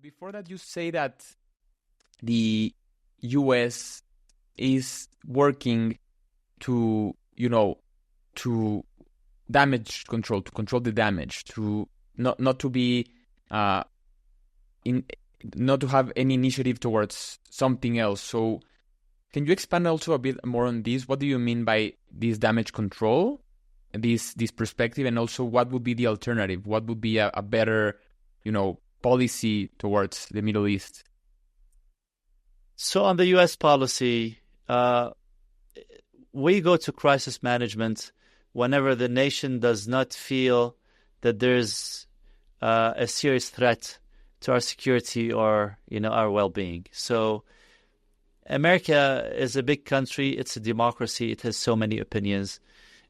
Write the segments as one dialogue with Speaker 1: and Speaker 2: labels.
Speaker 1: Before that, you say that the U.S. is working to, to damage control, to control the damage, to not to be not to have any initiative towards something else. So, can you expand also a bit more on this? What do you mean by this damage control, this perspective, and also what would be the alternative? What would be a better, policy towards the Middle East?
Speaker 2: So on the U.S. policy, we go to crisis management whenever the nation does not feel that there's a serious threat to our security or, our well-being. So America is a big country. It's a democracy. It has so many opinions.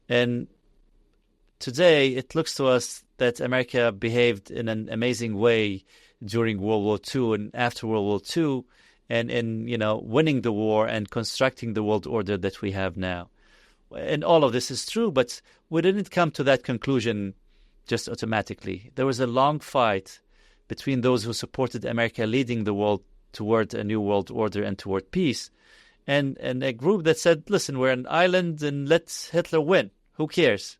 Speaker 2: And today, it looks to us that America behaved in an amazing way during World War II and after World War II, and in winning the war and constructing the world order that we have now. And all of this is true, but we didn't come to that conclusion just automatically. There was a long fight between those who supported America leading the world toward a new world order and toward peace, and a group that said, listen, we're an island and let Hitler win. Who cares?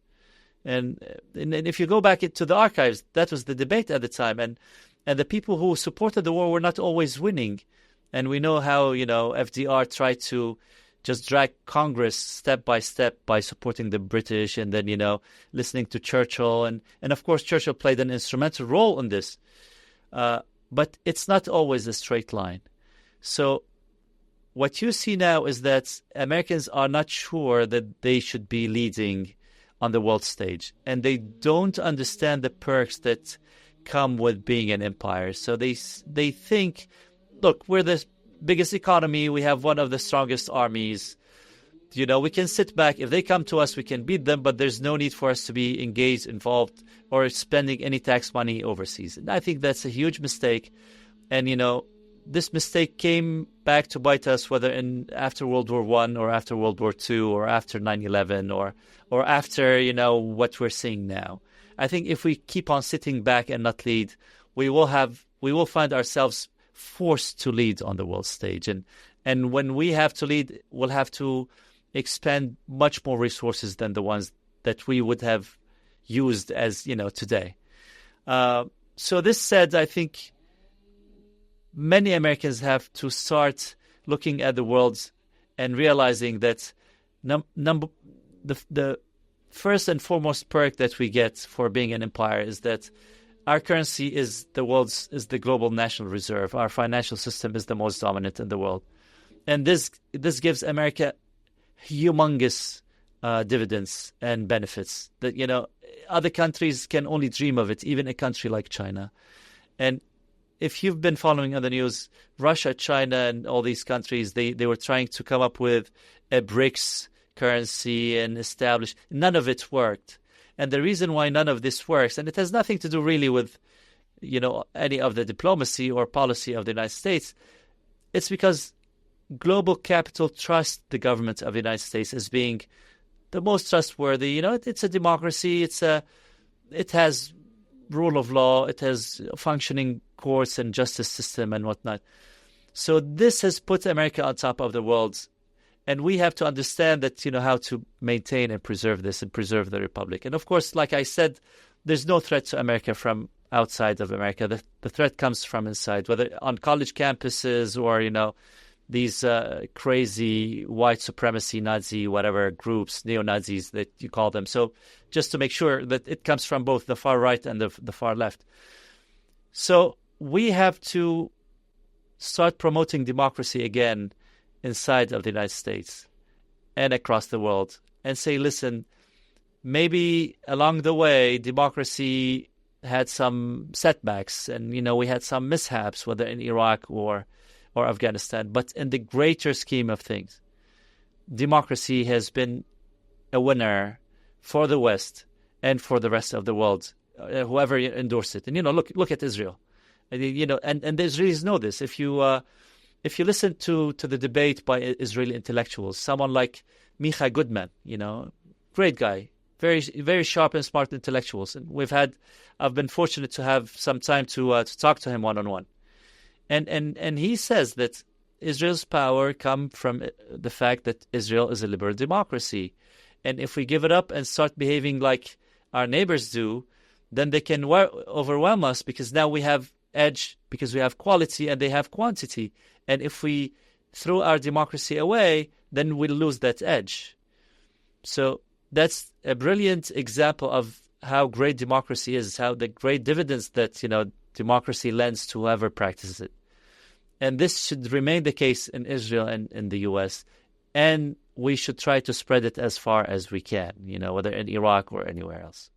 Speaker 2: And if you go back to the archives, that was the debate at the time. And the people who supported the war were not always winning. And we know how, FDR tried to just drag Congress step by step by supporting the British and then, listening to Churchill. And of course, Churchill played an instrumental role in this. But it's not always a straight line. So what you see now is that Americans are not sure that they should be leading on the world stage, and they don't understand the perks that come with being an empire. So they think, look, we're the biggest economy, we have one of the strongest armies, we can sit back. If they come to us, we can beat them, but there's no need for us to be engaged, involved, or spending any tax money overseas. And I think that's a huge mistake. And, this mistake came back to bite us, whether after World War I or after World War II or after 9/11 or after, what we're seeing now. I think if we keep on sitting back and not lead, we will find ourselves forced to lead on the world stage. And when we have to lead, we'll have to expend much more resources than the ones that we would have used as, today. So this said, I think many Americans have to start looking at the world and realizing that the first and foremost perk that we get for being an empire is that our currency is the global national reserve. Our financial system is the most dominant in the world. And this gives America humongous dividends and benefits that, other countries can only dream of it, even a country like China. And if you've been following on the news, Russia, China, and all these countries, they were trying to come up with a BRICS currency and establish. None of it worked. And the reason why none of this works, and it has nothing to do really with, any of the diplomacy or policy of the United States, it's because global capital trusts the government of the United States as being the most trustworthy. It's a democracy. It has rule of law. It has functioning courts and justice system and whatnot. So this has put America on top of the world. And we have to understand that, how to maintain and preserve this and preserve the republic. And of course, like I said, there's no threat to America from outside of America. The threat comes from inside, whether on college campuses or, these crazy white supremacy, Nazi, whatever groups, neo-Nazis that you call them. So just to make sure that it comes from both the far right and the far left. So we have to start promoting democracy again inside of the United States and across the world and say, listen, maybe along the way, democracy had some setbacks and, we had some mishaps, whether in Iraq or Afghanistan. But in the greater scheme of things, democracy has been a winner for the West and for the rest of the world, whoever endorsed it. And, look at Israel. And the Israelis know this. If you listen to the debate by Israeli intellectuals, someone like Micha Goodman, great guy, very, very sharp and smart intellectuals. And I've been fortunate to have some time to talk to him one-on-one. And he says that Israel's power comes from the fact that Israel is a liberal democracy. And if we give it up and start behaving like our neighbors do, then they can overwhelm us, because now we have edge, because we have quality and they have quantity. And if we throw our democracy away, then we'll lose that edge. So that's a brilliant example of how great democracy is, how the great dividends that, democracy lends to whoever practices it. And this should remain the case in Israel and in the U.S. And we should try to spread it as far as we can, whether in Iraq or anywhere else.